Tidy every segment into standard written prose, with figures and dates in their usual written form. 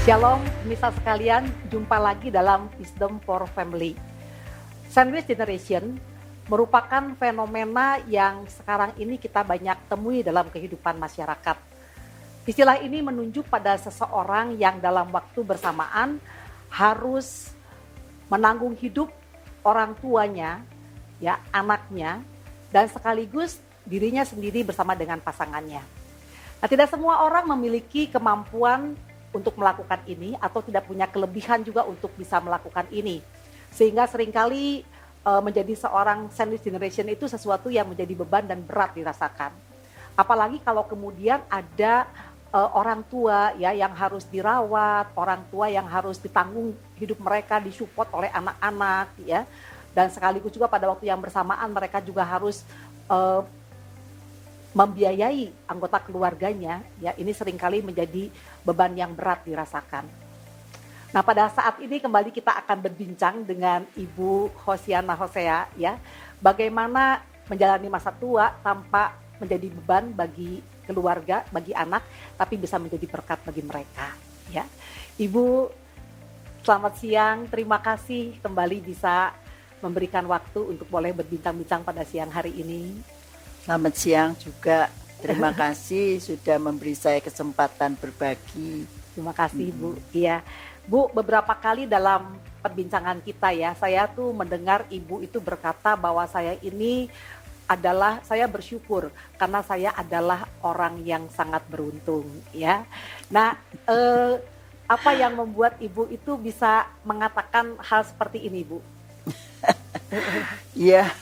Shalom, pemirsa sekalian, jumpa lagi dalam Wisdom for Family. Sandwich generation merupakan fenomena yang sekarang ini kita banyak temui dalam kehidupan masyarakat. Istilah ini menunjuk pada seseorang yang dalam waktu bersamaan harus menanggung hidup orang tuanya, ya, anaknya, dan sekaligus dirinya sendiri bersama dengan pasangannya. Nah, tidak semua orang memiliki kemampuan untuk melakukan ini atau tidak punya kelebihan juga untuk bisa melakukan ini. Sehingga seringkali menjadi seorang sandwich generation itu sesuatu yang menjadi beban dan berat dirasakan. Apalagi kalau kemudian ada orang tua ya yang harus dirawat, orang tua yang harus ditanggung hidup mereka, disupport oleh anak-anak ya. Dan sekaligus juga pada waktu yang bersamaan mereka juga harus membiayai anggota keluarganya, ya ini seringkali menjadi beban yang berat dirasakan. Nah, pada saat ini kembali kita akan berbincang dengan Ibu Hosiana Hosea, ya, bagaimana menjalani masa tua tanpa menjadi beban bagi keluarga, bagi anak, tapi bisa menjadi berkat bagi mereka. Ya, Ibu, selamat siang. Terima kasih kembali bisa memberikan waktu untuk boleh berbincang-bincang pada siang hari ini. Selamat siang juga, terima kasih sudah memberi saya kesempatan berbagi. Terima kasih Bu. Iya, Bu, beberapa kali dalam perbincangan kita ya, saya tuh mendengar Ibu itu berkata bahwa saya bersyukur karena saya adalah orang yang sangat beruntung ya. Nah, apa yang membuat Ibu itu bisa mengatakan hal seperti ini, Bu? Iya,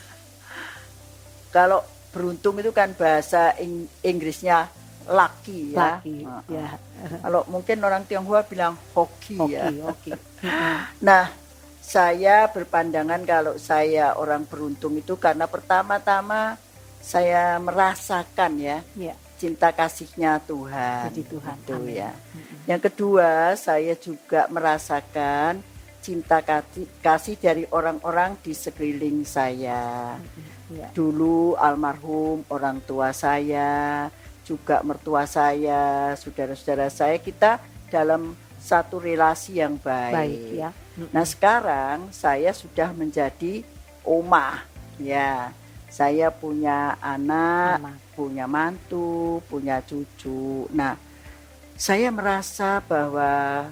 kalau beruntung itu kan bahasa Inggrisnya lucky ya. Lucky, ya. Kalau mungkin orang Tionghoa bilang hoki ya. Hoki. Nah, saya berpandangan kalau saya orang beruntung itu karena pertama-tama saya merasakan ya cinta kasihnya Tuhan. Puji Tuhan. Itu ya. Yang kedua, saya juga merasakan cinta kasih dari orang-orang di sekeliling saya. Dulu almarhum orang tua saya, juga mertua saya, saudara-saudara saya, kita dalam satu relasi yang baik. Ya. Nah, sekarang saya sudah menjadi omah, ya. Saya punya anak, punya mantu, punya cucu. Nah, saya merasa bahwa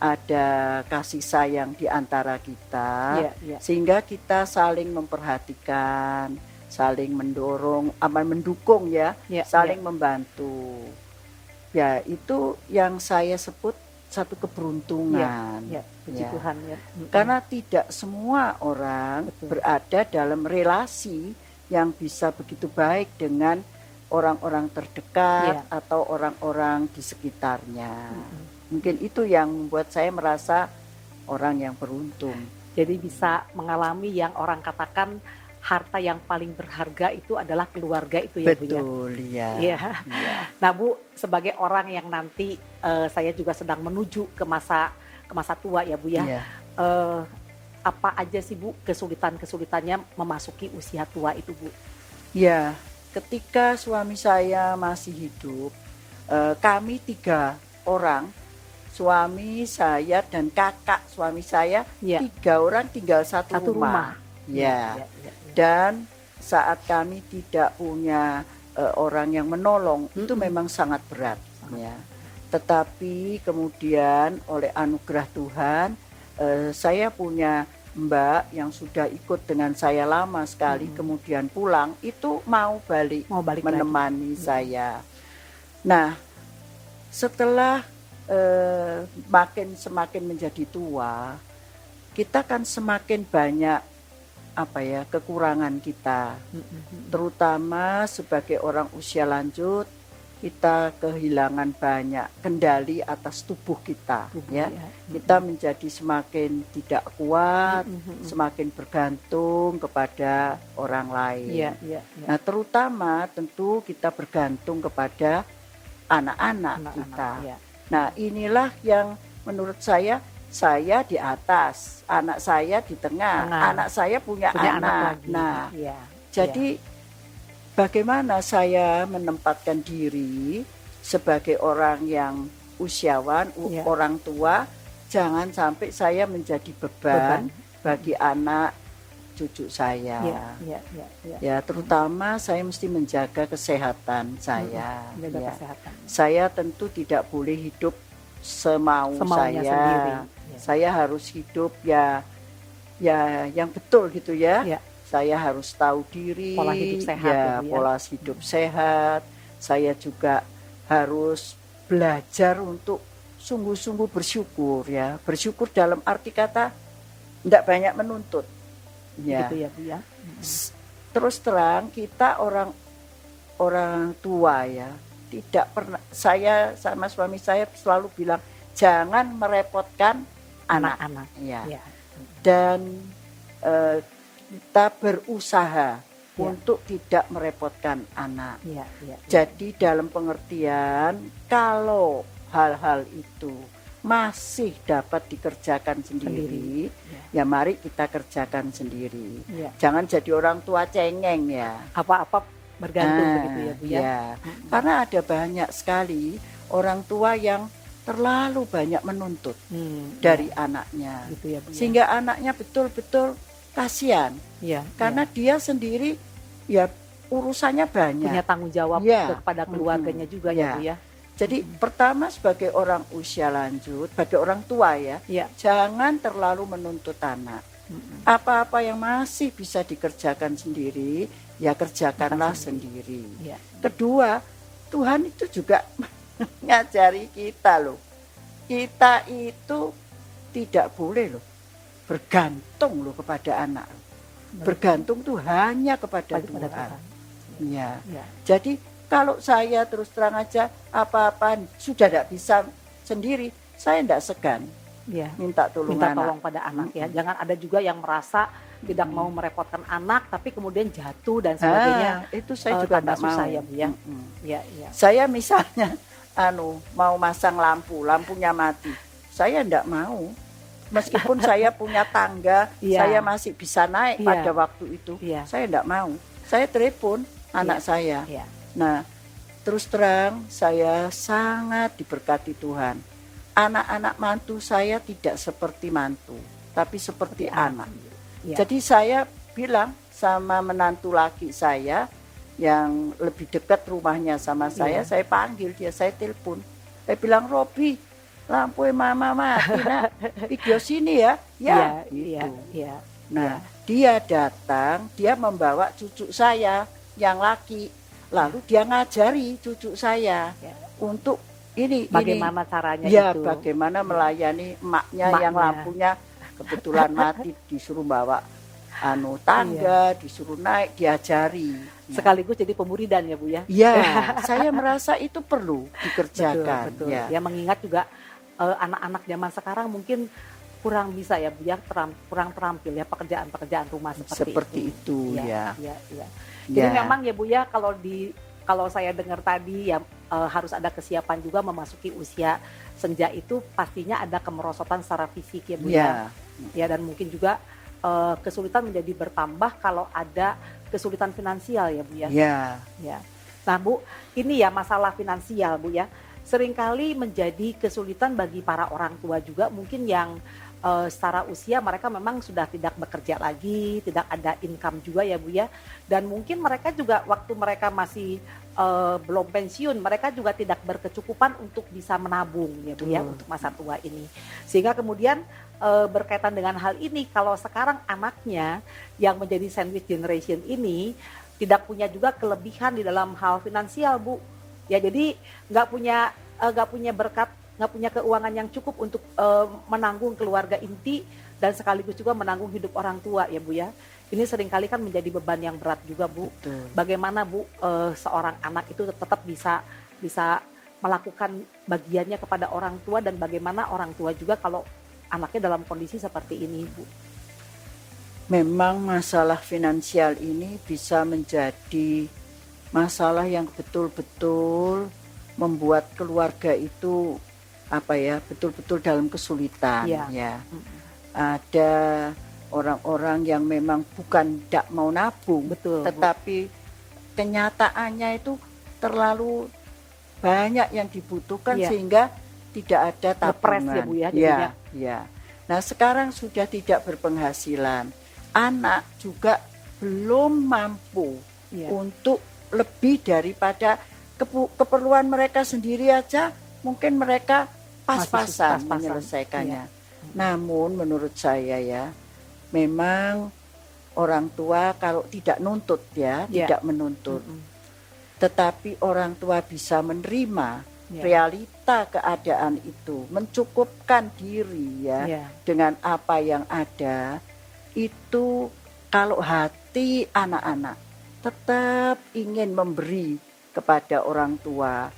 ada kasih sayang di antara kita, sehingga kita saling memperhatikan, saling mendorong, mendukung ya, saling membantu. Ya, itu yang saya sebut satu keberuntungan. Puji Tuhan ya. Karena tidak semua orang berada dalam relasi yang bisa begitu baik dengan orang-orang terdekat atau orang-orang di sekitarnya. Mungkin itu yang membuat saya merasa orang yang beruntung. Jadi bisa mengalami yang orang katakan harta yang paling berharga itu adalah keluarga itu ya. Betul, Bu ya. Iya. Nah Bu, sebagai orang yang nanti saya juga sedang menuju ke masa tua ya Bu ya. Apa aja sih Bu kesulitannya memasuki usia tua itu Bu? Ya, ketika suami saya masih hidup, kami 3 orang, suami saya dan kakak suami saya, 3 orang tinggal satu rumah. Dan saat kami tidak punya orang yang menolong, itu memang sangat berat. Ya. Tetapi kemudian oleh anugerah Tuhan, saya punya Mbak yang sudah ikut dengan saya lama sekali, kemudian pulang, itu mau balik menemani saya. Nah, setelah semakin menjadi tua, kita kan semakin banyak kekurangan kita, terutama sebagai orang usia lanjut, kita kehilangan banyak kendali atas tubuh kita, kita menjadi semakin tidak kuat, semakin bergantung kepada orang lain. Nah, terutama tentu kita bergantung kepada anak-anak kita. Nah, inilah yang menurut saya di atas, anak saya di tengah, anak saya punya anak. Nah, jadi bagaimana saya menempatkan diri sebagai orang yang usiawan, Ya. orang tua, jangan sampai saya menjadi beban bagi anak cucu saya. Ya, terutama saya mesti menjaga kesehatan saya. Menjaga Ya. kesehatan. Saya tentu tidak boleh hidup semaunya saya sendiri. Ya. Saya harus hidup ya yang betul gitu ya. Ya. Saya harus tahu diri, Pola hidup sehat ya, Bu, ya. pola hidup sehat. Saya juga harus belajar untuk sungguh-sungguh bersyukur ya. Bersyukur dalam arti kata tidak banyak menuntut. Ya. Gitu ya, Bu ya. Terus terang kita orang tua ya, tidak pernah, saya sama suami saya selalu bilang jangan merepotkan anak-anak ya. Dan kita berusaha untuk tidak merepotkan anak. Jadi dalam pengertian kalau hal-hal itu masih dapat dikerjakan sendiri. Ya mari kita kerjakan sendiri. Jangan jadi orang tua cengeng ya. Apa-apa bergantung begitu ya, Bu ya. Karena ada banyak sekali orang tua yang terlalu banyak menuntut dari anaknya. Gitu ya, Bu, ya. Sehingga anaknya betul-betul kasihan. Karena dia sendiri ya urusannya banyak. Punya tanggung jawab kepada keluarganya juga ya, Bu ya. Jadi pertama sebagai orang usia lanjut, sebagai orang tua ya, jangan terlalu menuntut anak. Apa-apa yang masih bisa dikerjakan sendiri, ya kerjakanlah sendiri. Kedua, Tuhan itu juga ngajari kita loh. Kita itu tidak boleh loh bergantung loh kepada anak. Bergantung tuh hanya kepada Tuhan. Ya. Jadi kalau saya terus terang aja apa-apa sudah tidak bisa sendiri, saya tidak segan minta tolong pada anak ya. Jangan ada juga yang merasa tidak mau merepotkan anak, tapi kemudian jatuh dan sebagainya. Itu saya juga tidak mau. Ya, Bu, ya. Saya misalnya mau masang lampunya mati, saya tidak mau. Meskipun saya punya tangga, saya masih bisa naik pada waktu itu, saya tidak mau. Saya telepon anak saya. Nah, terus terang saya sangat diberkati Tuhan. Anak-anak mantu saya tidak seperti mantu, tapi seperti anak. Jadi saya bilang sama menantu laki saya yang lebih dekat rumahnya sama saya panggil dia, saya telepon. Saya bilang, Robi, lampu mama mati nak, video sini ya. Nah, dia datang, dia membawa cucu saya yang laki. Lalu dia ngajari cucu saya untuk bagaimana caranya itu. Bagaimana melayani emaknya yang lampunya kebetulan mati, disuruh bawa tangga, disuruh naik, diajari. Sekaligus jadi pemuridan ya, Bu ya. Ya, saya merasa itu perlu dikerjakan. Betul. Ya, mengingat juga anak-anak zaman sekarang mungkin kurang bisa ya, Bu ya, kurang terampil ya pekerjaan-pekerjaan rumah seperti itu. Jadi memang ya, Bu ya, kalau saya dengar tadi ya harus ada kesiapan juga memasuki usia senja itu, pastinya ada kemerosotan secara fisik ya, Bu ya. Ya, dan mungkin juga kesulitan menjadi bertambah kalau ada kesulitan finansial ya, Bu ya. Nah, Bu, ini ya masalah finansial, Bu ya. Seringkali menjadi kesulitan bagi para orang tua juga mungkin yang secara usia mereka memang sudah tidak bekerja lagi, tidak ada income juga ya, Bu ya. Dan mungkin mereka juga waktu mereka masih belum pensiun, mereka juga tidak berkecukupan untuk bisa menabung ya, Bu ya, untuk masa tua ini. Sehingga kemudian berkaitan dengan hal ini, kalau sekarang anaknya yang menjadi sandwich generation ini tidak punya juga kelebihan di dalam hal finansial, Bu. Ya, jadi nggak punya berkat, nggak punya keuangan yang cukup untuk menanggung keluarga inti dan sekaligus juga menanggung hidup orang tua ya, Bu ya. Ini seringkali kan menjadi beban yang berat juga, Bu. Bagaimana, Bu, seorang anak itu tetap bisa melakukan bagiannya kepada orang tua, dan bagaimana orang tua juga kalau anaknya dalam kondisi seperti ini, Bu. Memang masalah finansial ini bisa menjadi masalah yang betul-betul membuat keluarga itu betul-betul dalam kesulitan ya. Ada orang-orang yang memang bukan tidak mau nabung, tetapi kenyataannya itu terlalu banyak yang dibutuhkan sehingga tidak ada Ngepres tabungan. ya Bu ya, Ya, jadinya. ya. Nah sekarang sudah tidak berpenghasilan, anak juga belum mampu Iya. untuk lebih daripada keperluan mereka sendiri aja, mungkin mereka pas-pasan Pas-pasan. menyelesaikannya. Iya. Namun menurut saya ya, memang orang tua kalau tidak nuntut ya, Iya. tidak menuntut. Tetapi orang tua bisa menerima realita keadaan itu, mencukupkan diri ya Iya. dengan apa yang ada. Itu kalau hati anak-anak tetap ingin memberi kepada orang tua,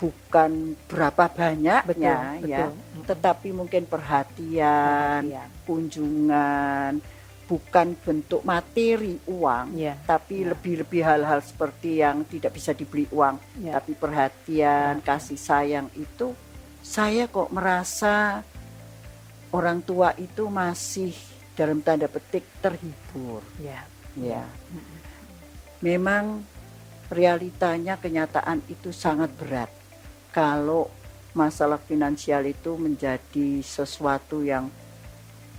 bukan berapa banyaknya ya, tetapi mungkin perhatian, kunjungan, bukan bentuk materi uang, tapi lebih-lebih hal-hal seperti yang tidak bisa dibeli uang, tapi perhatian, kasih sayang itu, saya kok merasa orang tua itu masih dalam tanda petik terhibur. Ya. Memang realitanya kenyataan itu sangat berat. Kalau masalah finansial itu menjadi sesuatu yang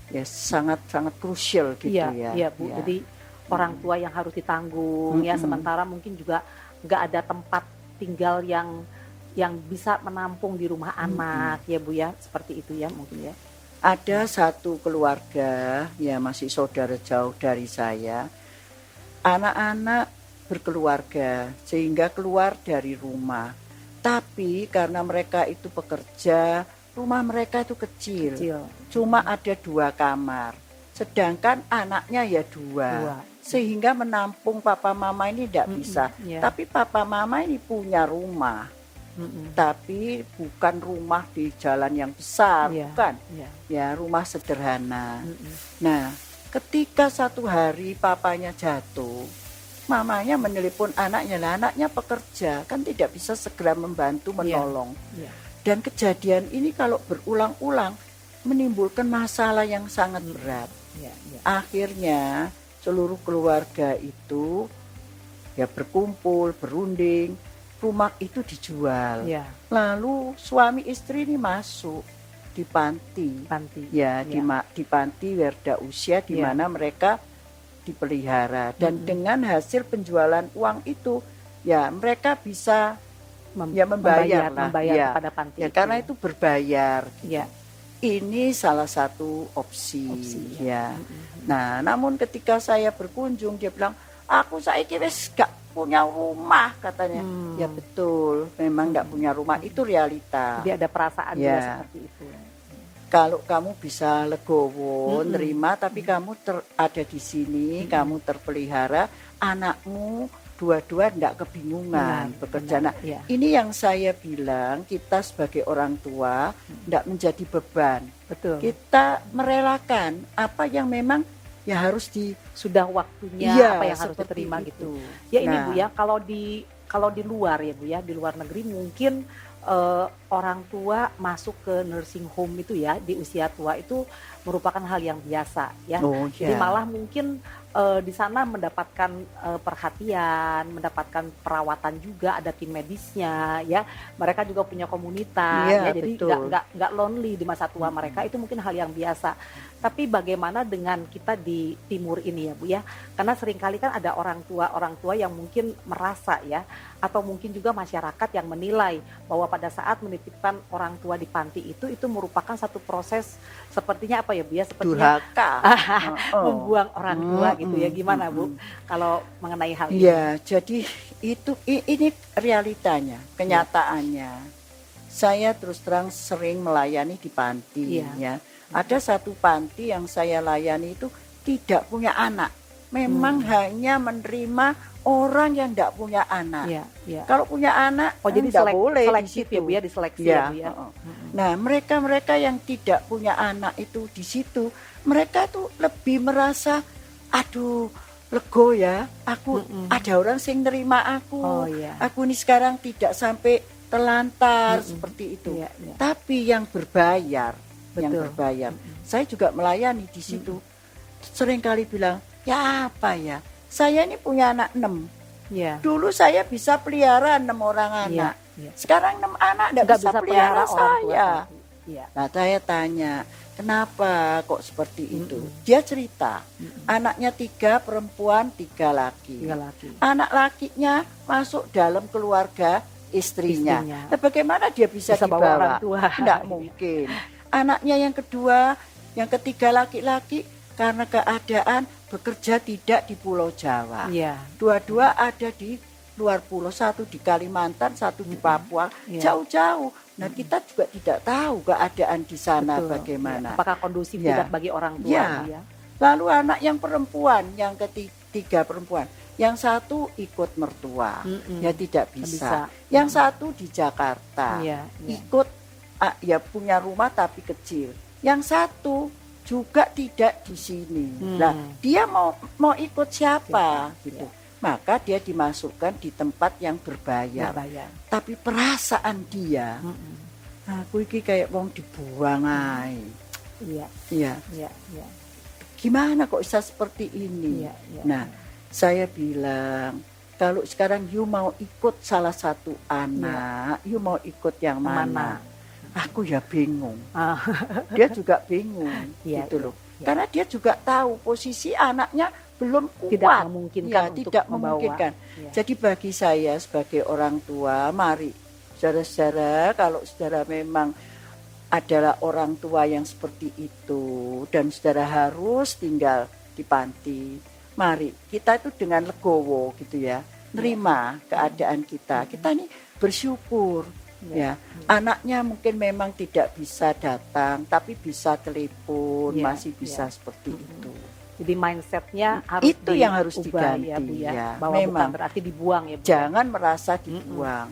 ya sangat-sangat krusial gitu ya. Iya Bu, jadi orang tua yang harus ditanggung ya, sementara mungkin juga nggak ada tempat tinggal yang bisa menampung di rumah anak ya Bu ya, seperti itu ya mungkin ya. Ada satu keluarga ya, masih saudara jauh dari saya, anak-anak berkeluarga sehingga keluar dari rumah, tapi karena mereka itu pekerja, rumah mereka itu kecil. Cuma ada 2 kamar, sedangkan anaknya ya 2. Sehingga menampung papa mama ini tidak bisa. Tapi papa mama ini punya rumah, tapi bukan rumah di jalan yang besar, bukan. Ya rumah sederhana. Nah ketika satu hari papanya jatuh, mamanya menelepon anaknya, lah anaknya pekerja, kan tidak bisa segera membantu menolong. Dan kejadian ini kalau berulang-ulang menimbulkan masalah yang sangat berat. Akhirnya seluruh keluarga itu ya berkumpul, berunding, rumah itu dijual. Lalu suami istri ini masuk di panti. Ya, di panti Werda Usia di mana mereka dipelihara, dan dengan hasil penjualan uang itu ya mereka bisa membayar kepada panti ya, karena itu berbayar. Ini salah satu opsi ya. Nah namun ketika saya berkunjung, dia bilang aku saiki wis gak punya rumah katanya. Ya betul, memang gak punya rumah, itu realita. Jadi ada perasaan juga seperti itu. Kalau kamu bisa legowo, nerima, tapi kamu ada di sini, kamu terpelihara, anakmu dua-dua tidak kebingungan bekerja. Nah, ini yang saya bilang, kita sebagai orang tua tidak menjadi beban. Kita merelakan apa yang memang ya harus sudah waktunya, apa yang harus diterima itu. Gitu. Ya ini Bu ya, kalau di luar ya Bu ya, di luar negeri mungkin orang tua masuk ke nursing home itu ya di usia tua itu merupakan hal yang biasa ya. Jadi malah mungkin di sana mendapatkan perhatian, mendapatkan perawatan juga, ada tim medisnya ya. Mereka juga punya komunitas ya, jadi nggak lonely di masa tua mereka, itu mungkin hal yang biasa. Tapi bagaimana dengan kita di timur ini ya Bu ya? Karena seringkali kan ada orang tua yang mungkin merasa ya, atau mungkin juga masyarakat yang menilai bahwa pada saat menitipkan orang tua di panti itu merupakan satu proses sepertinya apa ya Bu ya? Sepertinya membuang orang tua gitu ya. Gimana Bu kalau mengenai hal ini? Ya, jadi ini realitanya, kenyataannya. Saya terus terang sering melayani di panti ya. Ada satu panti yang saya layani itu tidak punya anak. Memang hanya menerima orang yang tidak punya anak. Kalau punya anak, jadi tidak boleh seleksi ya Bu ya, diseleksi ya Bu ya. Nah, mereka yang tidak punya anak itu di situ, mereka tuh lebih merasa, aduh, lego ya, aku ada orang sing nerima aku. Aku ini sekarang tidak sampai telantar seperti itu. Tapi yang berbayar, saya juga melayani di situ. Seringkali bilang, ya apa ya, saya ini punya anak 6. Dulu saya bisa pelihara 6 orang anak. Iya. Sekarang 6 anak nggak Nggak bisa bisa pelihara pelihara orang tua saya. tadi. Iya. Nah, saya tanya, kenapa kok seperti itu? Mm-mm. Dia cerita, Mm-mm. anaknya 3 perempuan, 3 laki. 3 laki. Anak lakinya masuk dalam keluarga istrinya. Nah, bagaimana dia bisa bawa orang dibawa? tua. Tidak mungkin. Anaknya yang kedua, yang ketiga laki-laki, karena keadaan bekerja tidak di Pulau Jawa. Iya. Dua-dua ada di luar pulau, satu di Kalimantan, satu di Papua, Iya. jauh-jauh. Nah, kita juga tidak tahu keadaan di sana Betul. bagaimana. Ya. Apakah kondusif Ya. tidak bagi orang tua? Ya. Bu, ya? Lalu anak yang perempuan, yang ketiga perempuan, yang satu ikut mertua, ya tidak bisa. Yang satu di Jakarta, Iya, iya. ikut ya punya rumah tapi kecil. Yang satu juga tidak di sini. Nah, dia mau ikut siapa gitu. Maka dia dimasukkan di tempat yang berbayar. Tapi perasaan dia, aku iki kayak wong dibuang ae. Iya. Iya. Iya, iya. Gimana kok bisa seperti ini? Iya, iya. Nah, saya bilang, kalau sekarang you mau ikut salah satu anak, you mau ikut yang mana? Aku ya bingung. Dia juga bingung, Iya, gitu iya, loh. iya. Karena dia juga tahu posisi anaknya belum kuat. Tidak memungkinkan Ya, untuk tidak membawa. memungkinkan. Ya. Jadi bagi saya sebagai orang tua, mari saudara-saudara, kalau saudara memang adalah orang tua yang seperti itu dan saudara harus tinggal di panti, mari kita itu dengan legowo gitu ya, nerima keadaan kita. Kita ini bersyukur. Ya, anaknya mungkin memang tidak bisa datang, tapi bisa telepon, masih bisa seperti itu. Jadi mindsetnya harus itu yang harus diubah, diganti ya, Bu, ya. ya. Bahwa Memang bukan berarti dibuang ya, Bu. Jangan merasa dibuang.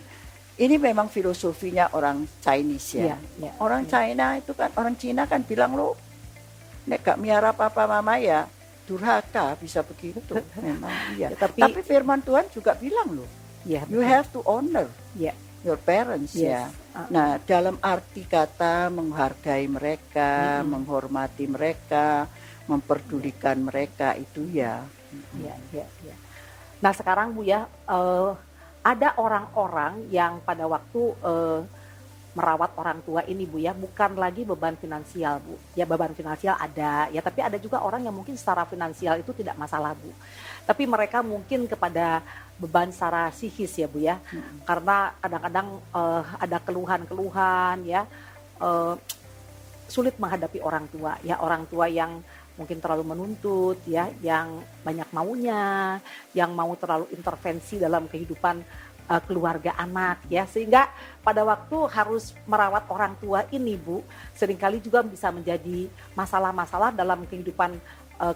Ini memang filosofinya orang Chinese ya. Orang China itu kan, orang Cina kan bilang lo, nek gak miara papa mama ya durhaka, bisa begitu. Memang iya. Tapi firman Tuhan juga bilang loh, you have to honor your parents ya. Nah, dalam arti kata menghargai mereka, menghormati mereka, memperdulikan mereka itu ya. Ya. Nah, sekarang Bu ya, ada orang-orang yang pada waktu merawat orang tua ini Bu ya, bukan lagi beban finansial Bu. Ya, beban finansial ada ya, tapi ada juga orang yang mungkin secara finansial itu tidak masalah Bu. Tapi mereka mungkin kepada beban secara psikis ya Bu ya. Karena kadang-kadang ada keluhan-keluhan ya, sulit menghadapi orang tua ya, orang tua yang mungkin terlalu menuntut ya, yang banyak maunya, yang mau terlalu intervensi dalam kehidupan keluarga anak ya, sehingga pada waktu harus merawat orang tua ini Bu, seringkali juga bisa menjadi masalah-masalah dalam kehidupan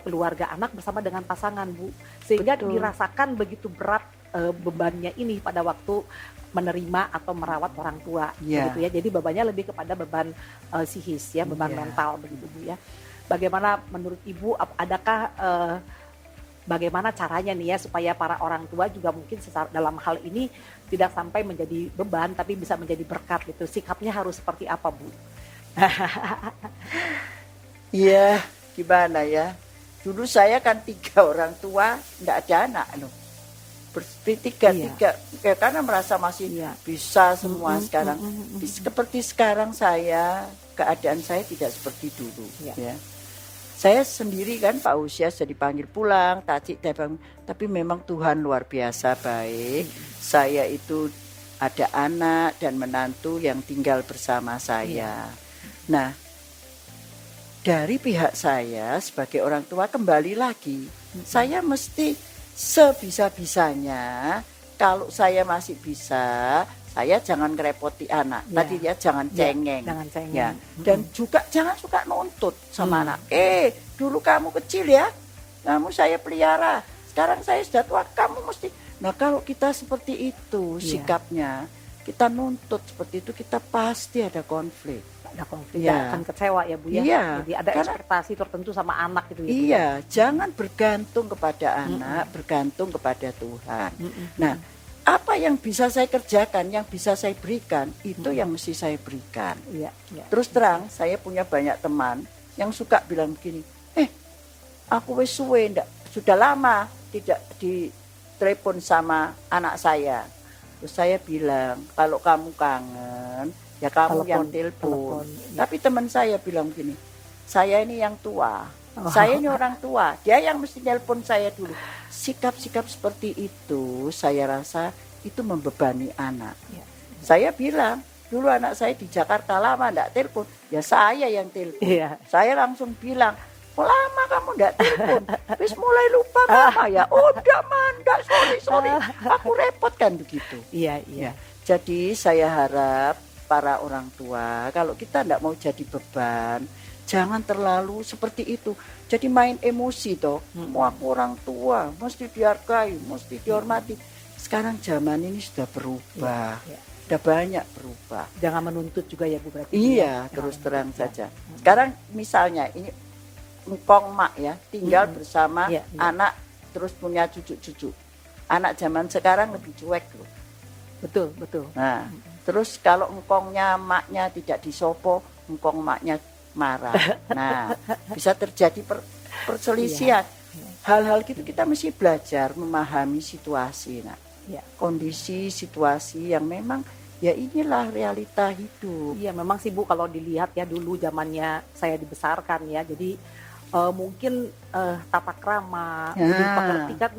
keluarga anak bersama dengan pasangan Bu, sehingga dirasakan begitu berat bebannya ini pada waktu menerima atau merawat orang tua begitu ya. Jadi bebannya lebih kepada beban psikis ya, beban mental begitu Bu ya. Bagaimana menurut Ibu, adakah bagaimana caranya nih ya supaya para orang tua juga mungkin dalam hal ini tidak sampai menjadi beban tapi bisa menjadi berkat gitu. Sikapnya harus seperti apa Bu? Iya, gimana ya? Dulu saya kan 3 orang tua, enggak ada anak loh. Tiga, ya, karena merasa masih bisa semua sekarang. Seperti sekarang saya, keadaan saya tidak seperti dulu. Ya. Saya sendiri kan Pak Usia sudah dipanggil pulang, tapi memang Tuhan luar biasa baik. Saya itu ada anak dan menantu yang tinggal bersama saya. Nah, dari pihak saya sebagai orang tua kembali lagi, saya mesti sebisa-bisanya, kalau saya masih bisa, saya jangan ngerepoti anak. Tadi ya jangan cengeng. Ya. Dan juga jangan suka nuntut sama anak. Dulu kamu kecil ya, kamu saya pelihara. Sekarang saya sudah tua, kamu mesti. Nah, kalau kita seperti itu sikapnya, kita nuntut seperti itu, kita pasti ada konflik. Ada konflik, akan kecewa ya Bu ya. Jadi ada ekspektasi tertentu sama anak gitu ya. Iya, jangan bergantung kepada anak, bergantung kepada Tuhan. Nah, apa yang bisa saya kerjakan, yang bisa saya berikan, itu yang mesti saya berikan. Terus terang, saya punya banyak teman yang suka bilang begini, aku wis suwe, sudah lama tidak ditelepon sama anak saya. Terus saya bilang, kalau kamu kangen, ya kamu yang telepon. Ya. Tapi teman saya bilang gini, saya ini yang tua, Oh. saya ini orang tua, dia yang mesti telepon saya dulu. Sikap-sikap seperti itu, saya rasa itu membebani anak. Ya. Saya bilang, dulu anak saya di Jakarta lama enggak telepon, ya saya yang telepon. Ya. Saya langsung bilang, lama kamu enggak telepon, terus mulai lupa mama ya. Oh enggak manda, sorry, aku repot kan begitu. Iya. Jadi saya harap para orang tua, kalau kita enggak mau jadi beban, jangan terlalu seperti itu. Jadi main emosi toh. Mau aku orang tua, mesti dihargai, mesti dihormati. Sekarang zaman ini sudah berubah. Ya. Sudah banyak berubah. Jangan menuntut juga ya Bu berarti. Iya, terus terang saja. Sekarang misalnya ini engkong mak ya, tinggal bersama anak terus punya cucu-cucu. Anak zaman sekarang lebih cuek loh. Betul. Nah, terus kalau engkongnya maknya tidak disopo, engkong maknya marah. Nah, bisa terjadi perselisihan. Hal-hal gitu kita mesti belajar memahami situasi. Nah, kondisi situasi yang memang ya inilah realita hidup. Iya, memang sih Bu kalau dilihat ya dulu zamannya saya dibesarkan ya. Jadi mungkin tata krama, budi pekerti kan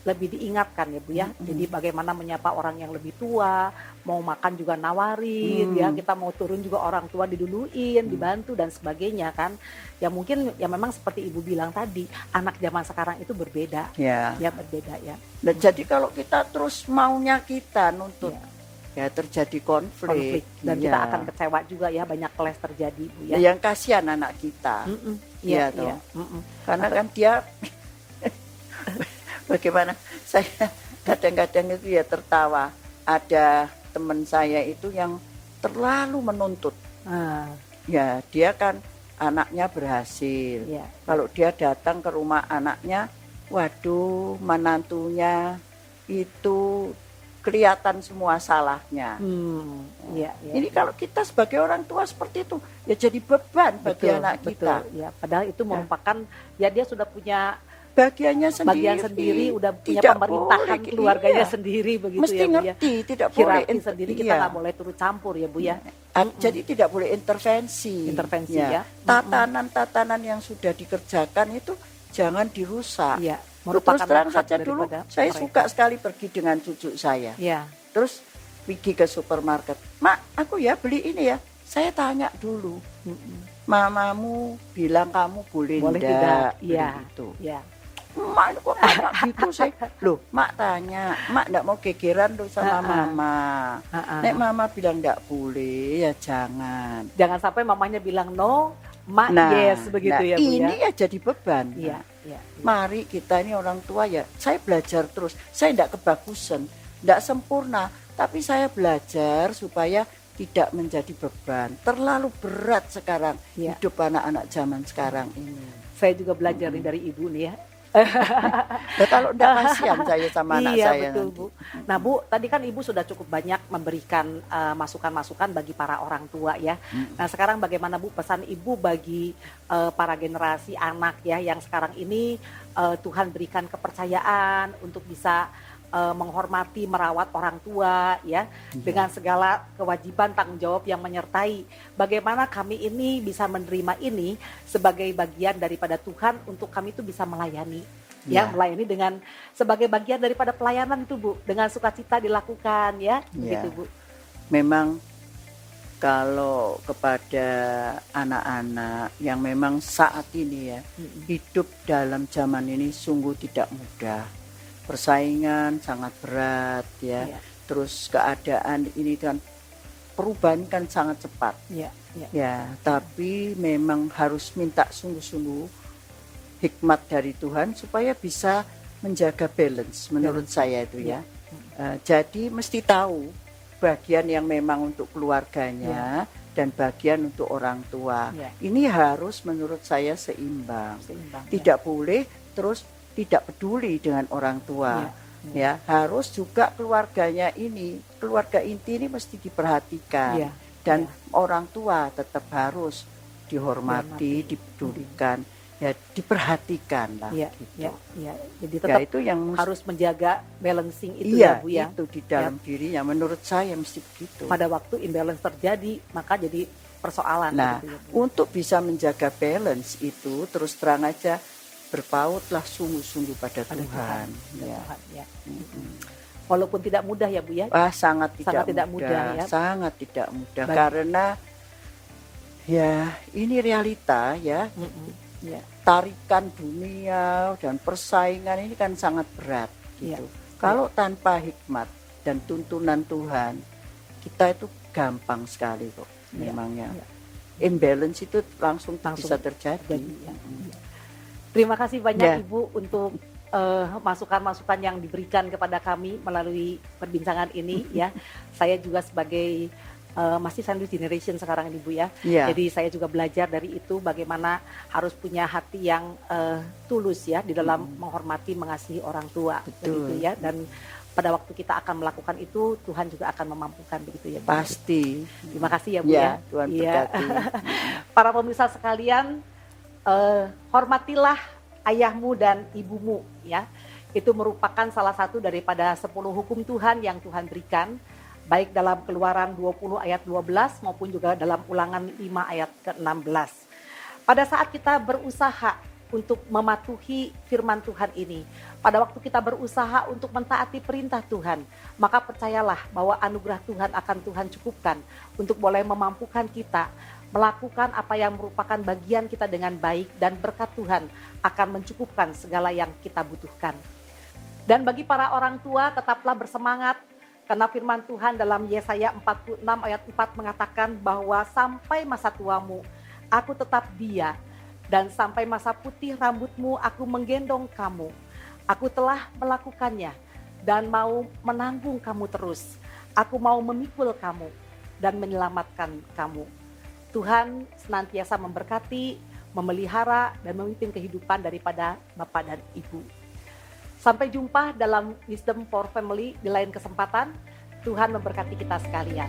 lebih diingatkan ya Bu ya. Jadi bagaimana menyapa orang yang lebih tua, mau makan juga nawarin ya, kita mau turun juga orang tua diduluin, dibantu dan sebagainya kan. Ya mungkin ya memang seperti Ibu bilang tadi, anak zaman sekarang itu berbeda. Ya berbeda ya. Dan jadi kalau kita terus maunya kita nuntut ya terjadi konflik dan kita akan kecewa juga ya, banyak kelas terjadi Bu ya. Yang kasihan anak kita. Iya. Karena kan dia bagaimana, saya kadang-kadang itu ya tertawa. Ada teman saya itu yang terlalu menuntut. Ya dia kan anaknya berhasil. Kalau dia datang ke rumah anaknya, waduh menantunya itu kelihatan semua salahnya. Ini kalau kita sebagai orang tua seperti itu, ya jadi beban bagi anak kita. Ya, padahal itu merupakan ya dia sudah punya bagian sendiri, udah punya pemerintahan keluarganya sendiri begitu. Mesti ya Bu ya. Ngerti, tidak boleh sendiri, kita nggak boleh turut campur ya Bu ya. Jadi tidak boleh intervensi ya. Tatanan yang sudah dikerjakan itu jangan dirusak. Merupakan terus terang saja dulu saya suka sekali pergi dengan cucu saya. Terus pergi ke supermarket, mak aku ya beli ini ya, saya tanya dulu, mamamu bilang kamu boleh tidak itu. Mak kok tanya gitu saya. Loh, mak tanya, mak enggak mau gegeran tuh sama mama. Nek mama bilang enggak boleh, ya jangan. Jangan sampai mamanya bilang no, mak yes begitu ya Bu ya. Ini ya jadi beban. Mari kita ini orang tua ya, saya belajar terus. Saya enggak kebagusan, enggak sempurna, tapi saya belajar supaya tidak menjadi beban. Terlalu berat sekarang hidup anak-anak zaman sekarang ini. Saya juga belajar dari Ibu nih ya. Kalau enggak kasihan saya sama anak saya. Betul Bu. Nah Bu, tadi kan Ibu sudah cukup banyak memberikan masukan-masukan bagi para orang tua ya. Nah sekarang bagaimana Bu pesan Ibu bagi para generasi anak ya yang sekarang ini Tuhan berikan kepercayaan untuk bisa menghormati, merawat orang tua ya, dengan segala kewajiban tanggung jawab yang menyertai. Bagaimana kami ini bisa menerima ini sebagai bagian daripada Tuhan untuk kami itu bisa melayani. Melayani dengan sebagai bagian daripada pelayanan itu Bu, dengan sukacita dilakukan ya, begitu Bu. Memang kalau kepada anak-anak yang memang saat ini ya, hidup dalam zaman ini sungguh tidak mudah. Persaingan sangat berat ya. Terus keadaan ini kan perubahan kan sangat cepat. Tapi memang harus minta sungguh-sungguh hikmat dari Tuhan supaya bisa menjaga balance menurut saya itu ya. Jadi mesti tahu bagian yang memang untuk keluarganya dan bagian untuk orang tua. Ini harus menurut saya seimbang. Tidak boleh terus tidak peduli dengan orang tua. Harus juga keluarganya ini, keluarga inti ini mesti diperhatikan. Dan orang tua tetap harus dihormati, dipedulikan. ya diperhatikan lah Iya, gitu. iya. Jadi Ya tetap itu yang harus menjaga balancing itu ya iya, Bu ya. itu di dalam dirinya menurut saya mesti begitu. Pada waktu imbalance terjadi, maka jadi persoalan Nah, gitu ya, Bu. untuk bisa menjaga balance itu terus terang aja berpautlah sungguh-sungguh pada Tuhan. Pada Ya. Tuhan, ya. Walaupun tidak mudah ya Bu ya. Wah, sangat Sangat tidak tidak mudah, ya. sangat tidak mudah Baik. karena ya ini realita ya. Ya. Tarikan dunia dan persaingan ini kan sangat berat gitu. Kalau tanpa hikmat dan tuntunan Tuhan, kita itu gampang sekali kok memangnya. Imbalance itu langsung bisa terjadi. Ya. Terima kasih banyak Ya. Ibu untuk masukan-masukan yang diberikan kepada kami melalui perbincangan ini ya. Saya juga sebagai masih sandwich generation sekarang ini Bu ya. Ya. Jadi saya juga belajar dari itu bagaimana harus punya hati yang tulus ya di dalam menghormati, mengasihi orang tua. Betul. Begitu ya. Dan pada waktu kita akan melakukan itu, Tuhan juga akan memampukan begitu ya Bu. Pasti. Terima kasih ya Bu Ya, ya. Tuhan Iya. berkati. Para pemirsa sekalian, hormatilah ayahmu dan ibumu ya. Itu merupakan salah satu daripada 10 hukum Tuhan yang Tuhan berikan, baik dalam Keluaran 20 ayat 12 maupun juga dalam Ulangan 5 ayat ke-16. Pada saat kita berusaha untuk mematuhi firman Tuhan ini, pada waktu kita berusaha untuk mentaati perintah Tuhan, maka percayalah bahwa anugerah Tuhan akan Tuhan cukupkan untuk boleh memampukan kita melakukan apa yang merupakan bagian kita dengan baik, dan berkat Tuhan akan mencukupkan segala yang kita butuhkan. Dan bagi para orang tua, tetaplah bersemangat, karena firman Tuhan dalam Yesaya 46 ayat 4 mengatakan bahwa sampai masa tuamu aku tetap dia, dan sampai masa putih rambutmu aku menggendong kamu. Aku telah melakukannya dan mau menanggung kamu terus. Aku mau memikul kamu dan menyelamatkan kamu. Tuhan senantiasa memberkati, memelihara, dan memimpin kehidupan daripada Bapak dan Ibu. Sampai jumpa dalam Wisdom for Family di lain kesempatan. Tuhan memberkati kita sekalian.